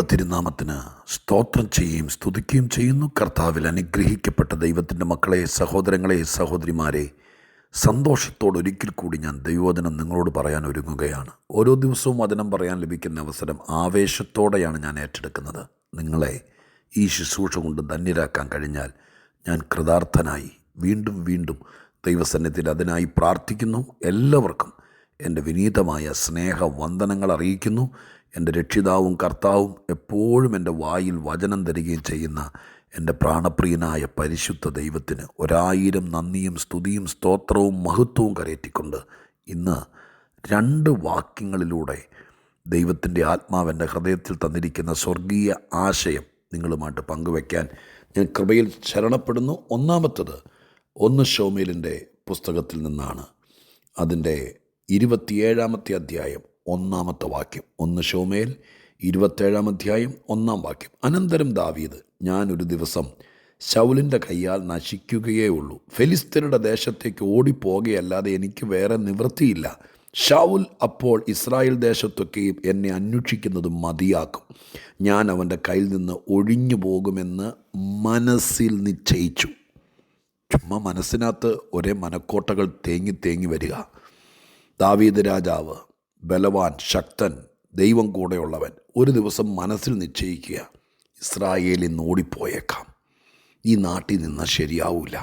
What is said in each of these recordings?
തിരുനാമത്തിന് സ്തോത്രം ചെയ്യുകയും സ്തുതിക്കുകയും ചെയ്യുന്നു. കർത്താവിൽ അനുഗ്രഹിക്കപ്പെട്ട ദൈവത്തിൻ്റെ മക്കളെ, സഹോദരങ്ങളെ, സഹോദരിമാരെ, സന്തോഷത്തോടെ ഒരിക്കൽ കൂടി ഞാൻ ദൈവവചനം നിങ്ങളോട് പറയാൻ ഒരുങ്ങുകയാണ്. ഓരോ ദിവസവും വചനം പറയാൻ ലഭിക്കുന്ന അവസരം ആവേശത്തോടെയാണ് ഞാൻ ഏറ്റെടുക്കുന്നത്. നിങ്ങളെ ഈ ശുശ്രൂഷ കൊണ്ട് ധന്യരാക്കാൻ കഴിഞ്ഞാൽ ഞാൻ കൃതാർത്ഥനായി. വീണ്ടും വീണ്ടും ദൈവസന്നിധിയിൽ അതിനായി പ്രാർത്ഥിക്കുന്നു. എല്ലാവർക്കും എൻ്റെ വിനീതമായ സ്നേഹവന്ദനങ്ങൾ അറിയിക്കുന്നു. എൻ്റെ രക്ഷിതാവും കർത്താവും എപ്പോഴും എൻ്റെ വായിൽ വചനം തരികയും ചെയ്യുന്ന എൻ്റെ പ്രാണപ്രിയനായ പരിശുദ്ധ ദൈവത്തിന് 1000 നന്ദിയും സ്തുതിയും സ്തോത്രവും മഹത്വവും കരയറ്റിക്കൊണ്ട് ഇന്ന് 2 വാക്യങ്ങളിലൂടെ ദൈവത്തിൻ്റെ ആത്മാവ് എൻ്റെ ഹൃദയത്തിൽ തന്നിരിക്കുന്ന സ്വർഗീയ ആശയം നിങ്ങളുമായിട്ട് പങ്കുവയ്ക്കാൻ ഞാൻ കൃപയിൽ ശരണപ്പെടുന്നു. ഒന്നാമത്തത് 1 ശമൂവേലിൻ്റെ പുസ്തകത്തിൽ നിന്നാണ്. അതിൻ്റെ 27-ാമത്തെ അധ്യായം 1-ാമത്തെ വാക്യം. 1 ശമൂവേൽ 27-ാം അധ്യായം 1-ാം വാക്യം. അനന്തരം ദാവീദ്, ഞാൻ ഒരു ദിവസം ശൗലിൻ്റെ കയ്യാൽ നശിക്കുകയേ ഉള്ളൂ. ഫെലിസ്ത്യരുടെ ദേശത്തേക്ക് ഓടിപ്പോകുകയല്ലാതെ എനിക്ക് വേറെ നിവൃത്തിയില്ല. ശൗൽ അപ്പോൾ ഇസ്രായേൽ ദേശത്തൊക്കെയും എന്നെ അന്വേഷിക്കുന്നത് മതിയാക്കും. ഞാൻ അവൻ്റെ കയ്യിൽ നിന്ന് ഒഴിഞ്ഞു പോകുമെന്ന് മനസ്സിൽ നിശ്ചയിച്ചു. ചുമ്മാ മനസ്സിനകത്ത് ഒരേ മനക്കോട്ടകൾ തേങ്ങി വരിക. ദാവീദ് രാജാവ്, ബലവാൻ, ശക്തൻ, ദൈവം കൂടെയുള്ളവൻ, ഒരു ദിവസം മനസ്സിൽ നിശ്ചയിക്കുക, ഇസ്രായേലിൽ നിന്ന് ഓടിപ്പോയേക്കാം, ഈ നാട്ടിൽ നിന്ന് ശരിയാവില്ല,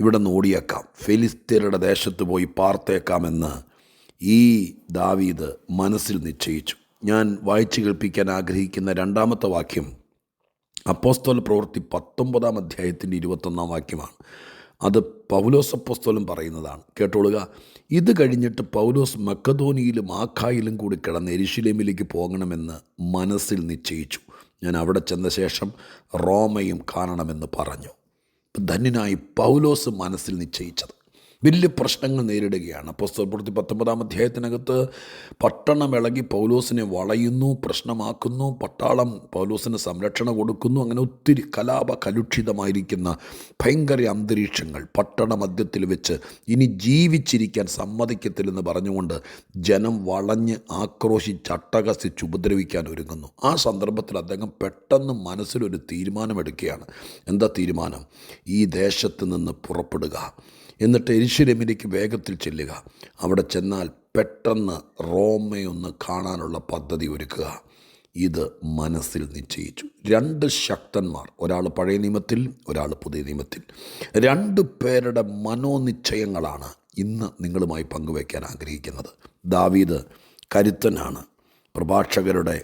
ഇവിടെ നിന്ന് ഓടിയേക്കാം, ഫെലിസ്ത്യരുടെ ദേശത്ത് പോയി പാർത്തേക്കാമെന്ന് ഈ ദാവീദ് മനസ്സിൽ നിശ്ചയിച്ചു. ഞാൻ വായിച്ചു കേൾപ്പിക്കാൻ ആഗ്രഹിക്കുന്ന 2-ാമത്തെ വാക്യം അപ്പോസ്തല പ്രവൃത്തി 19-ാം അധ്യായത്തിൻ്റെ 21-ാം വാക്യമാണ്. അത് പൗലോസ് അപ്പോസ്തലൻ പറയുന്നതാണ്. കേട്ടോളുക. ഇത് കഴിഞ്ഞിട്ട് പൗലോസ് മക്കദോനിയിലും ആഖായിലും കൂടി കിടന്ന് യെരൂശലേമിലേക്ക് പോകണമെന്ന് മനസ്സിൽ നിശ്ചയിച്ചു. ഞാൻ അവിടെ ചെന്ന ശേഷം റോമയും കാണണമെന്ന് പറഞ്ഞു. ധന്യനായി പൗലോസ് മനസ്സിൽ നിശ്ചയിച്ചത്. വലിയ പ്രശ്നങ്ങൾ നേരിടുകയാണ്. അപ്പോസ്തല പ്രവൃത്തി 19-ാം അധ്യായത്തിനകത്ത് പട്ടണം ഇളകി പൗലോസിനെ വളയുന്നു, പ്രശ്നമാക്കുന്നു. പട്ടാളം പൗലോസിന് സംരക്ഷണം കൊടുക്കുന്നു. അങ്ങനെ ഒത്തിരി കലുഷിതമായിരിക്കുന്ന ഭയങ്കര അന്തരീക്ഷങ്ങൾ. പട്ടണ മധ്യത്തിൽ വെച്ച് ഇനി ജീവിച്ചിരിക്കാൻ സമ്മതിക്കത്തില്ലെന്ന് പറഞ്ഞുകൊണ്ട് ജനം വളഞ്ഞ് ആക്രോശിച്ച് അട്ടഹസിച്ച് ഉപദ്രവിക്കാൻ ഒരുങ്ങുന്നു. ആ സന്ദർഭത്തിൽ അദ്ദേഹം പെട്ടെന്ന് മനസ്സിലൊരു തീരുമാനമെടുക്കുകയാണ്. എന്താ തീരുമാനം? ഈ ദേശത്ത് നിന്ന് പുറപ്പെടുക, എന്നിട്ട് യെരൂശലേമിലേക്ക് വേഗത്തിൽ ചെല്ലുക. അവിടെ ചെന്നാൽ പെട്ടെന്ന് റോമയൊന്ന് കാണാനുള്ള പദ്ധതി ഒരുക്കുക. ഇത് മനസ്സിൽ നിശ്ചയിച്ചു. 2 ശക്തന്മാർ, ഒരാൾ പഴയ നിയമത്തിൽ, ഒരാൾ പുതിയ നിയമത്തിൽ. 2 പേരുടെ മനോനിശ്ചയങ്ങളാണ് ഇന്ന് നിങ്ങളുമായി പങ്കുവയ്ക്കാൻ ആഗ്രഹിക്കുന്നത്. ദാവീദ് കരുത്തനാണ്, പ്രഭാഷകരുടെ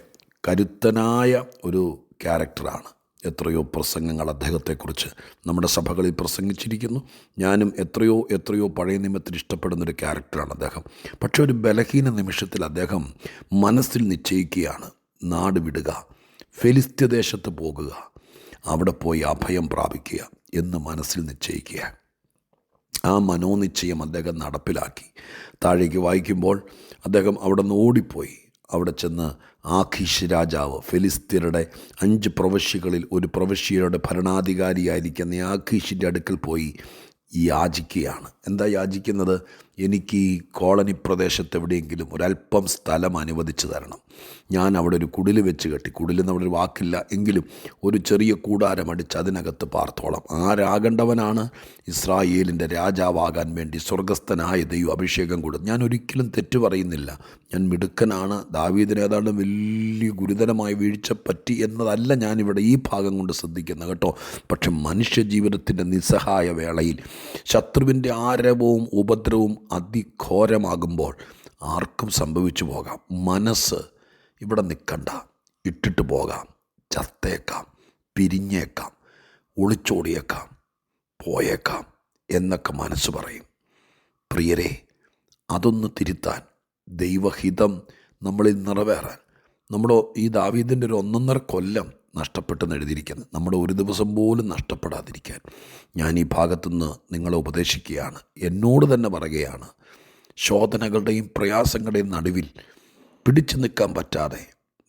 കരുത്തനായ ഒരു ക്യാരക്ടറാണ്. എത്രയോ പ്രസംഗങ്ങൾ അദ്ദേഹത്തെക്കുറിച്ച് നമ്മുടെ സഭകളിൽ പ്രസംഗിച്ചിരിക്കുന്നു. ഞാനും എത്രയോ പഴയ നിയമത്തിൽ ഇഷ്ടപ്പെടുന്നൊരു ക്യാരക്ടറാണ് അദ്ദേഹം. പക്ഷേ ഒരു ബലഹീന നിമിഷത്തിൽ അദ്ദേഹം മനസ്സിൽ നിശ്ചയിക്കുകയാണ്, നാട് വിടുക, ഫെലിസ്ത്യ ദേശത്ത് പോകുക, അവിടെ പോയി അഭയം പ്രാപിക്കുക എന്ന് മനസ്സിൽ നിശ്ചയിക്കുക. ആ മനോനിശ്ചയം അദ്ദേഹം നടപ്പിലാക്കി. താഴേക്ക് വായിക്കുമ്പോൾ അദ്ദേഹം അവിടെ നിന്ന് ഓടിപ്പോയി. അവിടെ ചെന്ന് ആഖീഷ് രാജാവ്, ഫെലിസ്ത്യരുടെ 5 പ്രവിശ്യകളിൽ ഒരു പ്രവിശ്യയുടെ ഭരണാധികാരിയായിരിക്കുന്ന ആഖീഷിൻ്റെ അടുക്കൽ പോയി യാചിക്കുകയാണ്. എന്താ യാചിക്കുന്നത്? എനിക്ക് ഈ കോളനി പ്രദേശത്ത് എവിടെയെങ്കിലും ഒരല്പം സ്ഥലം അനുവദിച്ചു തരണം. ഞാൻ അവിടെ ഒരു കുടിൽ വെച്ച് കെട്ടി, കുടിലെന്ന് അവിടെ ഒരു വാക്കില്ല എങ്കിലും ഒരു ചെറിയ കൂടാരം അടിച്ച് അതിനകത്ത് പാർത്തോളം. ആരാകേണ്ടവനാണ്? ഇസ്രായേലിൻ്റെ രാജാവാകാൻ വേണ്ടി സ്വർഗസ്ഥനായ ദൈവം അഭിഷേകം കൊടുത്തു. ഞാൻ ഒരിക്കലും തെറ്റ് പറയുന്നില്ല, ഞാൻ മിടുക്കനാണ്. ദാവീദിന് ഏതാണ്ട് വലിയ ഗുരുതരമായ വീഴ്ച പറ്റി എന്നതല്ല ഞാനിവിടെ ഈ ഭാഗം കൊണ്ട് ശ്രദ്ധിക്കുന്നത് കേട്ടോ. പക്ഷെ മനുഷ്യജീവിതത്തിൻ്റെ നിസ്സഹായ വേളയിൽ ശത്രുവിൻ്റെ ആരവവും ഉപദ്രവവും അതിഘോരമാകുമ്പോൾ ആർക്കും സംഭവിച്ചു പോകാം. മനസ്സ് ഇവിടെ നിൽക്കണ്ട, ഇട്ടിട്ട് പോകാം, ചത്തേക്കാം, പിരിഞ്ഞേക്കാം, ഒളിച്ചോടിയേക്കാം, പോയേക്കാം എന്നൊക്കെ മനസ്സ് പറയും. പ്രിയരെ, അതൊന്ന് തിരുത്താൻ, ദൈവഹിതം നമ്മളിൽ നിറവേറാൻ, നമ്മുടെ ഈ ദാവീദിൻ്റെ ഒരു 1.5 കൊല്ലം നഷ്ടപ്പെട്ടെന്ന് എഴുതിയിരിക്കുന്നത്, നമ്മുടെ ഒരു ദിവസം പോലും നഷ്ടപ്പെടാതിരിക്കാൻ ഞാൻ ഈ ഭാഗത്തുനിന്ന് നിങ്ങളെ ഉപദേശിക്കുകയാണ്. എന്നോട് തന്നെ പറയുകയാണ്, ശോധനകളുടെയും പ്രയാസങ്ങളുടെയും നടുവിൽ പിടിച്ചു നിൽക്കാൻ പറ്റാതെ,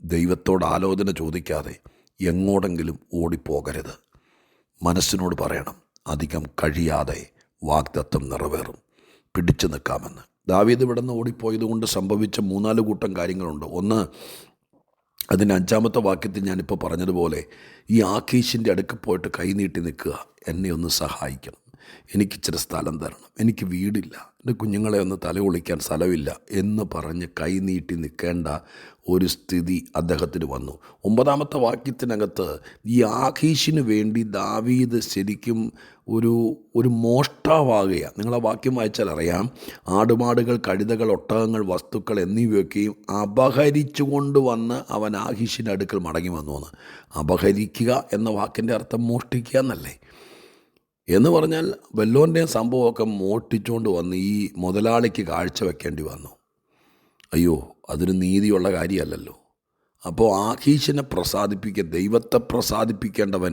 ദൈവത്തോട് ആലോചന ചോദിക്കാതെ എങ്ങോടെങ്കിലും ഓടിപ്പോകരുത്. മനസ്സിനോട് പറയണം, അധികം കഴിയാതെ വാഗ്ദത്തം നിറവേറും, പിടിച്ചു നിൽക്കാമെന്ന്. ദാവീദ് ഇവിടെ നിന്ന് ഓടിപ്പോയത് കൊണ്ട് സംഭവിച്ച 3-4 കൂട്ടം കാര്യങ്ങളുണ്ട്. ഒന്ന്, അതിൻ്റെ 5-ാമത്തെ വാക്യത്തിൽ ഞാനിപ്പോൾ പറഞ്ഞതുപോലെ ഈ ആഖീഷിൻ്റെ അടുക്ക് പോയിട്ട് കൈനീട്ടി നിൽക്കുക, എന്നെ ഒന്ന് സഹായിക്കണം, എനിക്കിച്ചിരി സ്ഥലം തരണം, എനിക്ക് വീടില്ല, എൻ്റെ കുഞ്ഞുങ്ങളെ ഒന്ന് തലയൊളിക്കാൻ സ്ഥലമില്ല എന്ന് പറഞ്ഞ് കൈനീട്ടി നിൽക്കേണ്ട ഒരു സ്ഥിതി അദ്ദേഹത്തിന് വന്നു. 9-ാമത്തെ വാക്യത്തിനകത്ത് ഈ ആഖീഷിന് വേണ്ടി ദാവീദ് ശരിക്കും ഒരു മോഷ്ടാവാകുകയാണ്. നിങ്ങൾ ആ വാക്യം വായിച്ചാൽ അറിയാം. ആടുമാടുകൾ, കഴുതകൾ, ഒട്ടകങ്ങൾ, വസ്തുക്കൾ എന്നിവയൊക്കെയും അപഹരിച്ചു കൊണ്ടുവന്ന് അവൻ ആഖീഷിൻ്റെ അടുക്കൽ മടങ്ങി വന്നു എന്ന്. അപഹരിക്കുക എന്ന വാക്കിൻ്റെ അർത്ഥം മോഷ്ടിക്കുക എന്നല്ലേ? എന്ന് പറഞ്ഞാൽ വല്ലോൻ്റെയും സംഭവമൊക്കെ മോഷ്ടിച്ചുകൊണ്ട് വന്ന് ഈ മുതലാളിക്ക് കാഴ്ച വെക്കേണ്ടി വന്നു. അയ്യോ, അതൊരു നീതിയുള്ള കാര്യമല്ലല്ലോ. അപ്പോൾ ആഖീഷിനെ പ്രസാദിപ്പിക്കുക, ദൈവത്തെ പ്രസാദിപ്പിക്കേണ്ടവൻ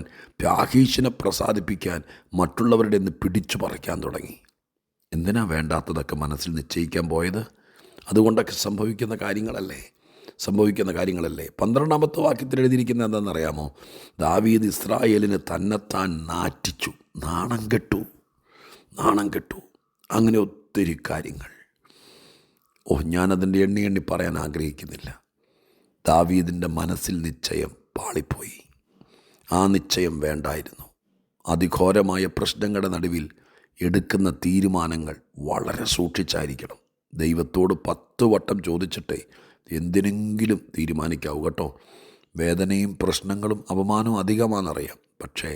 ആഖീഷിനെ പ്രസാദിപ്പിക്കാൻ മറ്റുള്ളവരുടെ നിന്ന് പിടിച്ചു പറിക്കാൻ തുടങ്ങി. എന്തിനാ വേണ്ടാത്തതൊക്കെ മനസ്സിൽ നിശ്ചയിക്കാൻ പോയത്? അതുകൊണ്ടൊക്കെ സംഭവിക്കുന്ന കാര്യങ്ങളല്ലേ? 12-ാമത്തെ വാക്യത്തിൽ എഴുതിയിരിക്കുന്നത് എന്താണെന്നറിയാമോ? ദാവീദ് ഇസ്രായേലിന് തന്നെത്താൻ നാറ്റിച്ചു, നാണം കെട്ടു. അങ്ങനെ ഒത്തിരി കാര്യങ്ങൾ. ഞാനതിൻ്റെ എണ്ണി പറയാൻ ആഗ്രഹിക്കുന്നില്ല. ദാവീദിൻ്റെ മനസ്സിൽ നിശ്ചയം പാളിപ്പോയി. ആ നിശ്ചയം വേണ്ടായിരുന്നു. അതിഘോരമായ പ്രശ്നങ്ങളുടെ നടുവിൽ എടുക്കുന്ന തീരുമാനങ്ങൾ വളരെ സൂക്ഷിച്ചായിരിക്കണം. ദൈവത്തോട് 10 വട്ടം ചോദിച്ചിട്ടേ എന്തിനെങ്കിലും തീരുമാനിക്കാവൂ കേട്ടോ. വേദനയും പ്രശ്നങ്ങളും അപമാനവും അധികമാണെന്നറിയാം. പക്ഷേ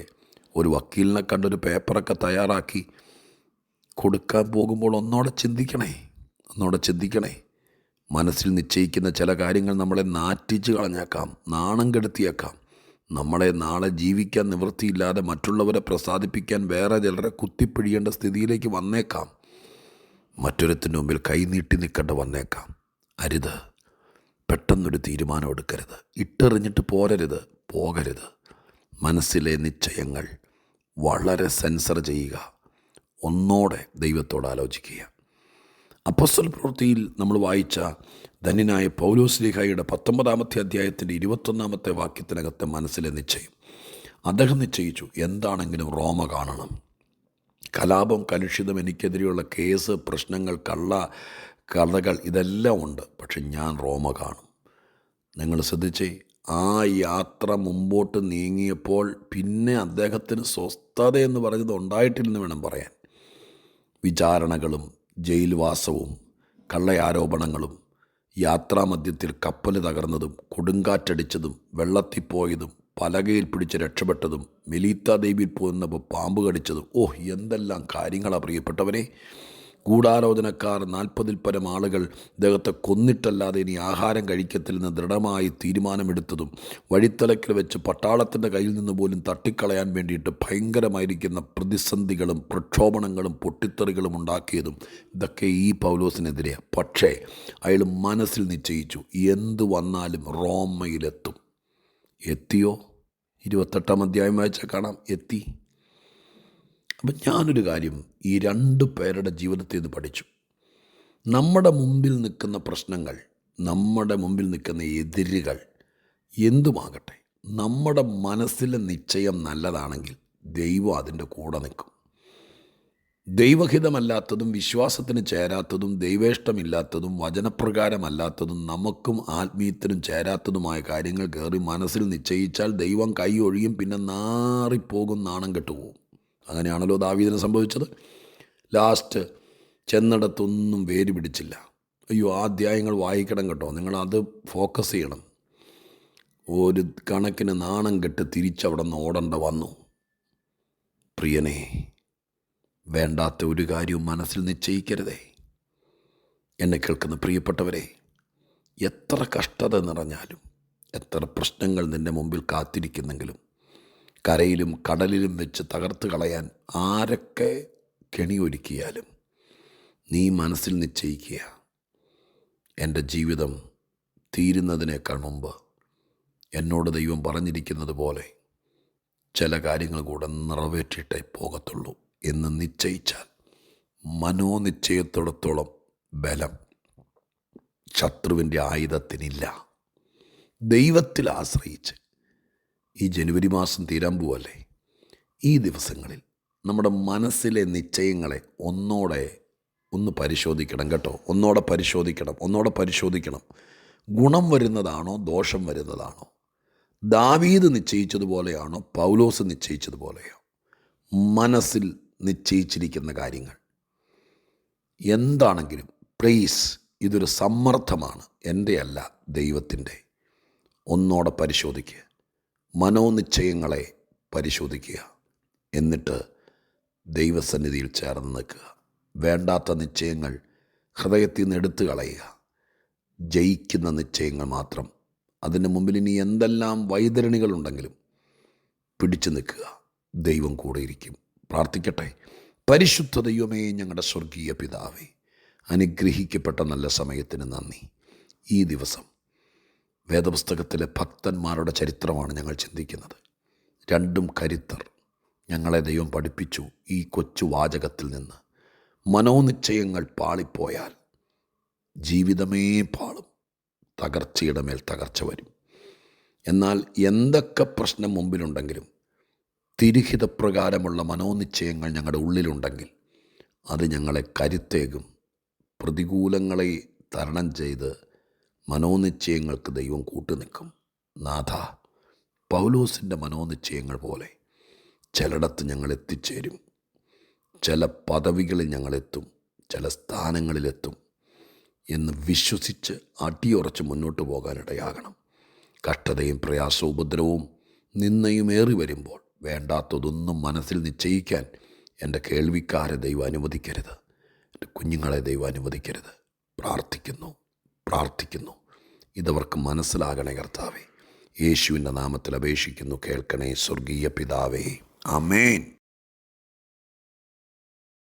ഒരു വക്കീലിനെ കണ്ടൊരു പേപ്പറൊക്കെ തയ്യാറാക്കി കൊടുക്കാൻ പോകുമ്പോൾ ഒന്നോടെ ചിന്തിക്കണേ. മനസ്സിൽ നിശ്ചയിക്കുന്ന ചില കാര്യങ്ങൾ നമ്മളെ നാറ്റിച്ച് കളഞ്ഞേക്കാം, നാണം കെടുത്തിയേക്കാം. നമ്മളെ നാളെ ജീവിക്കാൻ നിവൃത്തിയില്ലാതെ മറ്റുള്ളവരെ പ്രസാദിപ്പിക്കാൻ വേറെ ചിലരെ കുത്തിപ്പിഴിയേണ്ട സ്ഥിതിയിലേക്ക് വന്നേക്കാം. മറ്റൊരുത്തിൻ്റെ മുമ്പിൽ കൈനീട്ടി നിൽക്കേണ്ട വന്നേക്കാം. അരുത്. പെട്ടെന്നൊരു തീരുമാനം എടുക്കരുത്. ഇട്ടെറിഞ്ഞിട്ട് പോകരുത്. മനസ്സിലെ നിശ്ചയങ്ങൾ വളരെ സെൻസർ ചെയ്യുക. ഒന്നോടെ ദൈവത്തോട് ആലോചിക്കുക. അപ്പോസ്തല പ്രവൃത്തിയിൽ നമ്മൾ വായിച്ച ധന്യനായ പൗലോസ്ലീഹായുടെ 19-ാമത്തെ അധ്യായത്തിൻ്റെ 21-ാമത്തെ വാക്യത്തിനകത്തെ മനസ്സിലെ നിശ്ചയം. അദ്ദേഹം നിശ്ചയിച്ചു, എന്താണെങ്കിലും റോമ കാണണം. കലാപം, കലുഷിതം, എനിക്കെതിരെയുള്ള കേസ്, പ്രശ്നങ്ങൾ, കഥകൾ ഇതെല്ലാം ഉണ്ട്. പക്ഷെ ഞാൻ റോമ കാണും. നിങ്ങൾ ശ്രദ്ധിച്ചേ, ആ യാത്ര മുമ്പോട്ട് നീങ്ങിയപ്പോൾ പിന്നെ അദ്ദേഹത്തിന് സ്വസ്ഥതയെന്ന് പറഞ്ഞത് ഉണ്ടായിട്ടില്ലെന്ന് വേണം പറയാൻ. വിചാരണകളും ജയിൽവാസവും കള്ളയാരോപണങ്ങളും യാത്രാമധ്യത്തിൽ കപ്പൽ തകർന്നതും കൊടുങ്കാറ്റടിച്ചതും വെള്ളത്തിൽ പോയതും പലകയിൽ പിടിച്ച് രക്ഷപ്പെട്ടതും മെലീത്ത ദ്വീപിൽ പോന്നപ്പോൾ പാമ്പ് കടിച്ചതും എന്തെല്ലാം കാര്യങ്ങളാണ് പ്രിയപ്പെട്ടവരെ. ഗൂഢാലോചനക്കാർ 40-ൽ പരം ആളുകൾ അദ്ദേഹത്തെ കൊന്നിട്ടല്ലാതെ ഇനി ആഹാരം കഴിക്കത്തില്ലെന്ന് ദൃഢമായി തീരുമാനമെടുത്തതും വഴിത്തലക്കിൽ വെച്ച് പട്ടാളത്തിൻ്റെ കയ്യിൽ നിന്ന് പോലും തട്ടിക്കളയാൻ വേണ്ടിയിട്ട് ഭയങ്കരമായിരിക്കുന്ന പ്രതിസന്ധികളും പ്രക്ഷോഭണങ്ങളും പൊട്ടിത്തെറികളും ഉണ്ടാക്കിയതും ഇതൊക്കെ ഈ പൗലോസിനെതിരെയാണ്. പക്ഷേ അയാൾ മനസ്സിൽ നിശ്ചയിച്ചു, എന്തു വന്നാലും റോമയിലെത്തും. എത്തിയോ? 28-ാം അധ്യായം വായിച്ചാൽ കാണാം, എത്തി. അപ്പം ഞാനൊരു കാര്യം ഈ 2 പേരുടെ ജീവിതത്തിൽ നിന്ന് പഠിച്ചു. നമ്മുടെ മുമ്പിൽ നിൽക്കുന്ന പ്രശ്നങ്ങൾ, നമ്മുടെ മുമ്പിൽ നിൽക്കുന്ന എതിരുകൾ എന്തുമാകട്ടെ, നമ്മുടെ മനസ്സിലെ നിശ്ചയം നല്ലതാണെങ്കിൽ ദൈവം അതിൻ്റെ കൂടെ നിൽക്കും. ദൈവഹിതമല്ലാത്തതും വിശ്വാസത്തിന് ചേരാത്തതും ദൈവേഷ്ടമില്ലാത്തതും വചനപ്രകാരമല്ലാത്തതും നമുക്കും ആത്മീയത്തിനും ചേരാത്തതുമായ കാര്യങ്ങൾ കയറി മനസ്സിൽ നിശ്ചയിച്ചാൽ ദൈവം കൈ ഒഴിയും, പിന്നെ നാറിപ്പോകും, നാണം കെട്ടുപോകും. അങ്ങനെയാണല്ലോ ദാവീദിന് സംഭവിച്ചത്. ലാസ്റ്റ് ചെന്നിടത്തൊന്നും വേര് പിടിച്ചില്ല. ആ അധ്യായങ്ങൾ വായിക്കണം കേട്ടോ, നിങ്ങളത് ഫോക്കസ് ചെയ്യണം. ഒരു കണക്കിന് നാണം കെട്ട് തിരിച്ചവിടെ നിന്ന് ഓടേണ്ട വന്നു. പ്രിയനെ, വേണ്ടാത്ത ഒരു കാര്യവും മനസ്സിൽ നിശ്ചയിക്കരുതേ. എന്നെ കേൾക്കുന്ന പ്രിയപ്പെട്ടവരെ, എത്ര കഷ്ടത നിറഞ്ഞാലും, എത്ര പ്രശ്നങ്ങൾ നിൻ്റെ മുമ്പിൽ കാത്തിരിക്കുന്നെങ്കിലും, കരയിലും കടലിലും വെച്ച് തകർത്ത് കളയാൻ ആരൊക്കെ കെണിയൊരുക്കിയാലും നീ മനസ്സിൽ നിശ്ചയിക്കുക, എൻ്റെ ജീവിതം തീരുന്നതിനേക്കാൾ മുമ്പ് എന്നോട് ദൈവം പറഞ്ഞിരിക്കുന്നത് പോലെ ചില കാര്യങ്ങൾ കൂടെ നിറവേറ്റിയിട്ടേ പോകത്തുള്ളൂ എന്ന് നിശ്ചയിച്ചാൽ മനോനിശ്ചയത്തോടത്തോളം ബലം ശത്രുവിൻ്റെ ആയുധത്തിനില്ല. ദൈവത്തിൽ ആശ്രയിച്ച് ഈ ജനുവരി മാസം തീരാൻ പോവല്ലേ, ഈ ദിവസങ്ങളിൽ നമ്മുടെ മനസ്സിലെ നിശ്ചയങ്ങളെ ഒന്ന് പരിശോധിക്കണം കേട്ടോ. ഒന്നോടെ പരിശോധിക്കണം. ഗുണം വരുന്നതാണോ ദോഷം വരുന്നതാണോ? ദാവീദ് നിശ്ചയിച്ചതുപോലെയാണോ പൗലോസ് നിശ്ചയിച്ചതുപോലെയോ? മനസ്സിൽ നിശ്ചയിച്ചിരിക്കുന്ന കാര്യങ്ങൾ എന്താണെങ്കിലും പ്ലീസ്, ഇതൊരു സമ്മർദ്ദമാണ്, എൻ്റെ അല്ല, ദൈവത്തിൻ്റെ. ഒന്നോടെ പരിശോധിക്കുക, മനോനിശ്ചയങ്ങളെ പരിശോധിക്കുക. എന്നിട്ട് ദൈവസന്നിധിയിൽ ചേർന്ന് നിൽക്കുക. വേണ്ടാത്ത നിശ്ചയങ്ങൾ ഹൃദയത്തിൽ നിന്ന് എടുത്തു കളയുക. ജയിക്കുന്ന നിശ്ചയങ്ങൾ മാത്രം. അതിന് മുമ്പിൽ ഇനി എന്തെല്ലാം വൈതരണികളുണ്ടെങ്കിലും പിടിച്ചു നിൽക്കുക. ദൈവം കൂടെയിരിക്കും. പ്രാർത്ഥിക്കട്ടെ. പരിശുദ്ധ ദൈവമേ, ഞങ്ങളുടെ സ്വർഗീയ പിതാവേ, അനുഗ്രഹിക്കപ്പെട്ട നല്ല സമയത്തിന് നന്ദി. ഈ ദിവസം വേദപുസ്തകത്തിലെ ഭക്തന്മാരുടെ ചരിത്രമാണ് ഞങ്ങൾ ചിന്തിക്കുന്നത്. രണ്ടും കരുത്തർ. ഞങ്ങളെ ദൈവം പഠിപ്പിച്ചു ഈ കൊച്ചു വാചകത്തിൽ നിന്ന്. മനോനിശ്ചയങ്ങൾ പാളിപ്പോയാൽ ജീവിതമേ പാളും, തകർച്ചയുടെ മേൽ തകർച്ച വരും. എന്നാൽ എന്തൊക്കെ പ്രശ്നം മുമ്പിലുണ്ടെങ്കിലും തിരുഹിതപ്രകാരമുള്ള മനോനിശ്ചയങ്ങൾ ഞങ്ങളുടെ ഉള്ളിലുണ്ടെങ്കിൽ അത് ഞങ്ങളെ കരുത്തേകും. പ്രതികൂലങ്ങളെ തരണം ചെയ്ത് മനോനിശ്ചയങ്ങൾക്ക് ദൈവം കൂട്ടുനിൽക്കും. നാഥ, പൗലോസിൻ്റെ മനോനിശ്ചയങ്ങൾ പോലെ ചിലയിടത്ത് ഞങ്ങൾ എത്തിച്ചേരും. ചില പദവികളിൽ ഞങ്ങളെത്തും, ചില സ്ഥാനങ്ങളിലെത്തും എന്ന് വിശ്വസിച്ച് അടിയുറച്ച് മുന്നോട്ട് പോകാനിടയാകണം. കഷ്ടതയും പ്രയാസവും ഉപദ്രവവും നിന്നയും ഏറി വരുമ്പോൾ വേണ്ടാത്തതൊന്നും മനസ്സിൽ നിശ്ചയിക്കാൻ എൻ്റെ കേൾവിക്കാരെ ദൈവം അനുവദിക്കരുത്. എൻ്റെ കുഞ്ഞുങ്ങളെ ദൈവം അനുവദിക്കരുത്. പ്രാർത്ഥിക്കുന്നു. ഇതവർക്ക് മനസ്സിലാകണേ കർത്താവേ. യേശുവിൻ്റെ നാമത്തിൽ അപേക്ഷിക്കുന്നു, കേൾക്കണേ സ്വർഗീയ പിതാവേ. ആമേൻ.